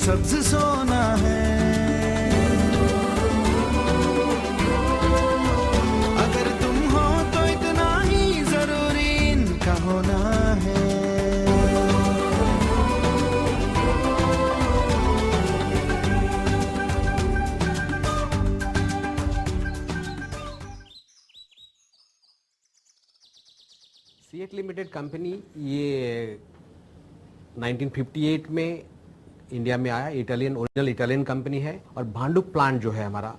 सब्ज सोना है। अगर तुम हो तो इतना ही जरूरी इनका होना है। सीएट लिमिटेड कंपनी ये 1958 में इंडिया में आया। ओरिजिनल इटालियन कंपनी है और भांडुप प्लांट जो है हमारा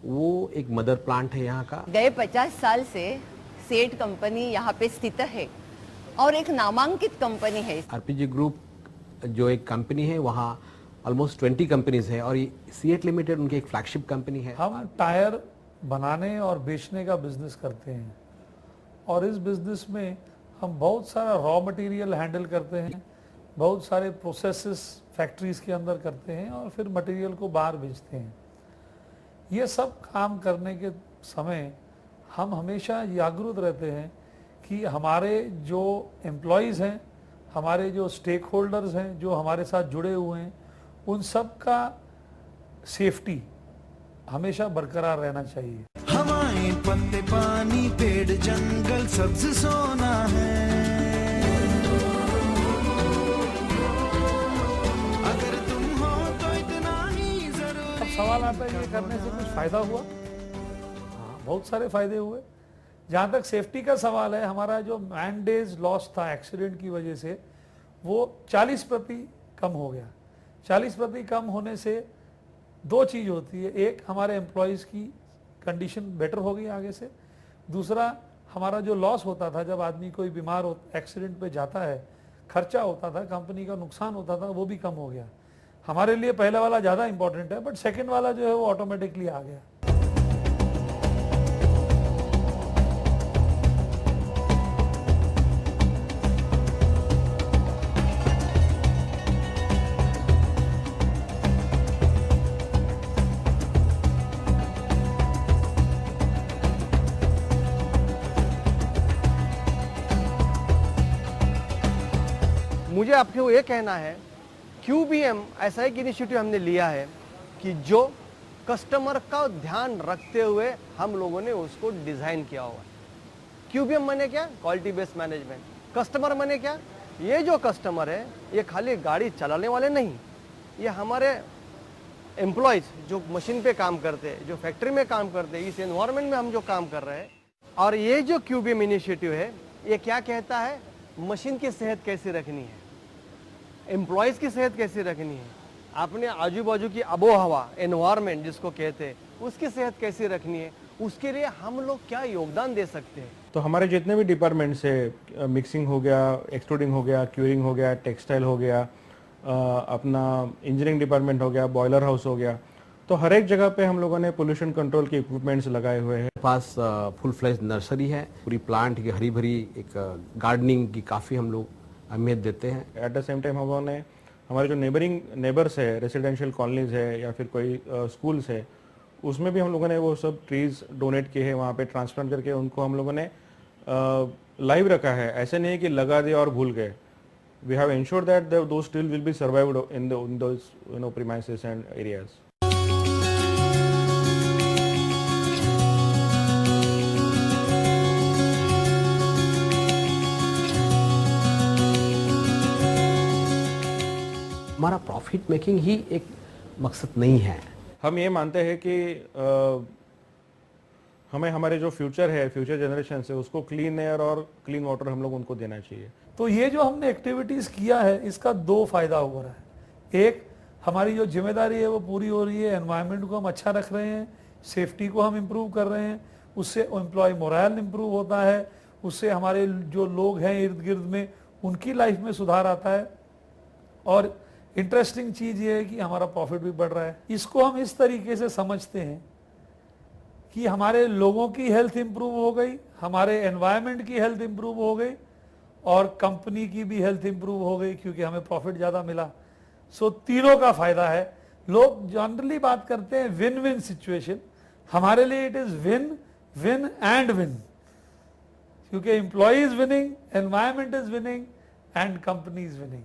वो एक मदर प्लांट है यहाँ का। गए 50 साल से सेठ कंपनी यहाँ पे स्थित है और एक नामांकित कंपनी है। आरपीजी ग्रुप जो एक कंपनी है वहाँ ऑलमोस्ट 20 कंपनीज है और सीएट लिमिटेड उनकी एक फ्लैगशिप कंपनी है। हम टायर बनाने और बेचने का बिजनेस करते हैं और इस बिजनेस में हम बहुत सारा रॉ मटेरियल हैंडल करते हैं, बहुत सारे प्रोसेसेस फैक्ट्रीज के अंदर करते हैं और फिर मटेरियल को बाहर बेचते हैं। ये सब काम करने के समय हम हमेशा जागरूक रहते हैं कि हमारे जो एम्प्लॉयज़ हैं, हमारे जो स्टेक होल्डर्स हैं, जो हमारे साथ जुड़े हुए हैं, उन सब का सेफ्टी हमेशा बरकरार रहना चाहिए। हवाएं, पत्ते, पानी, पेड़, जंगल, सब्ज सोना है। अगर तुम हो तो इतना ही जरूरी। अब सवाल आता है ये करने से कुछ फायदा हुआ? हाँ, बहुत सारे फायदे हुए। जहाँ तक सेफ्टी का सवाल है, हमारा जो मैन डेज लॉस था एक्सीडेंट की वजह से वो 40% कम हो गया। 40% कम होने से दो चीज़ होती है, एक हमारे एम्प्लॉयज़ की कंडीशन बेटर हो गई आगे से, दूसरा हमारा जो लॉस होता था जब आदमी कोई बीमार हो एक्सीडेंट पे जाता है, खर्चा होता था, कंपनी का नुकसान होता था, वो भी कम हो गया। हमारे लिए पहला वाला ज़्यादा इंपॉर्टेंट है, बट सेकंड वाला जो है वो ऑटोमेटिकली आ गया। मुझे आपको ये कहना है QBM ऐसा एक इनिशिएटिव हमने लिया है कि जो कस्टमर का ध्यान रखते हुए हम लोगों ने उसको डिज़ाइन किया हुआ है। QBM माने क्या? Quality based management. कस्टमर माने क्या? ये जो कस्टमर है ये खाली गाड़ी चलाने वाले नहीं, ये हमारे एम्प्लॉयज़ जो मशीन पे काम करते हैं, जो फैक्ट्री में काम करते हैं, इस एनवायरनमेंट में हम जो काम कर रहे हैं। और ये जो QBM इनिशिएटिव है ये क्या कहता है? मशीन की सेहत कैसी रखनी है, एम्प्लॉयज़ की सेहत कैसी रखनी है, आपने आजू बाजू की आबोहवा एनवायरनमेंट जिसको कहते हैं उसकी सेहत कैसी रखनी है, उसके लिए हम लोग क्या योगदान दे सकते हैं। तो हमारे जितने भी डिपार्टमेंट्स है, मिक्सिंग हो गया, एक्सट्रूडिंग हो गया, क्यूरिंग हो गया, टेक्सटाइल हो गया, अपना इंजीनियरिंग डिपार्टमेंट हो गया, बॉयलर हाउस हो गया, तो हर एक जगह पे हम लोगों ने पोल्यूशन कंट्रोल के इक्विपमेंट्स लगाए हुए हैं। पास फुल फ्लैश नर्सरी है, पूरी प्लांट की हरी भरी एक गार्डनिंग की काफ़ी हम लोग अहमियत देते हैं। एट द सेम टाइम हम लोगों ने हमारे जो नेबर्स है, रेसिडेंशियल कॉलोनीज है या फिर कोई स्कूल्स है, उसमें भी हम लोगों ने वो सब ट्रीज डोनेट किए हैं, वहाँ पे ट्रांसप्लांट करके उनको हम लोगों ने लाइव रखा है। ऐसे नहीं है कि लगा दिया और भूल गए। We have insured that those still will be survived in those premises and areas. हमारा प्रॉफिट मेकिंग ही एक मकसद नहीं है। हम ये मानते हैं कि हमें हमारे जो फ्यूचर है, फ्यूचर जनरेशन है, उसको क्लीन एयर और क्लीन वाटर हम लोग उनको देना चाहिए। तो ये जो हमने एक्टिविटीज़ किया है इसका दो फायदा हो रहा है। एक, हमारी जो जिम्मेदारी है वो पूरी हो रही है, एनवायरनमेंट को हम अच्छा रख रहे हैं, सेफ्टी को हम इम्प्रूव कर रहे हैं, उससे एम्प्लॉय मोरल इम्प्रूव होता है, उससे हमारे जो लोग हैं इर्द गिर्द में उनकी लाइफ में सुधार आता है और इंटरेस्टिंग चीज़ ये है कि हमारा प्रॉफिट भी बढ़ रहा है। इसको हम इस तरीके से समझते हैं कि हमारे लोगों की हेल्थ इंप्रूव हो गई, हमारे एनवायरनमेंट की हेल्थ इंप्रूव हो गई और कंपनी की भी हेल्थ इंप्रूव हो गई क्योंकि हमें प्रॉफिट ज़्यादा मिला। सो तीनों का फायदा है। लोग जनरली बात करते हैं विन विन सिचुएशन, हमारे लिए it is win win and win, क्योंकि employ is winning, environment is winning and company is winning.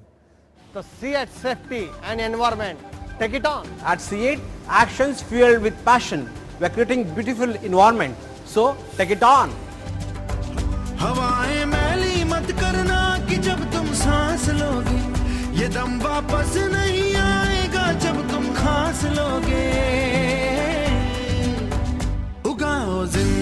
तो CEAT safety and environment take it on. At C8, actions fueled with passion. We are creating beautiful environment. So take it on. हवाएं मैली मत करना कि जब तुम सांस लोगे, ये दम वापस नहीं आएगा जब तुम खांस लोगे। उगाओ जिंदगी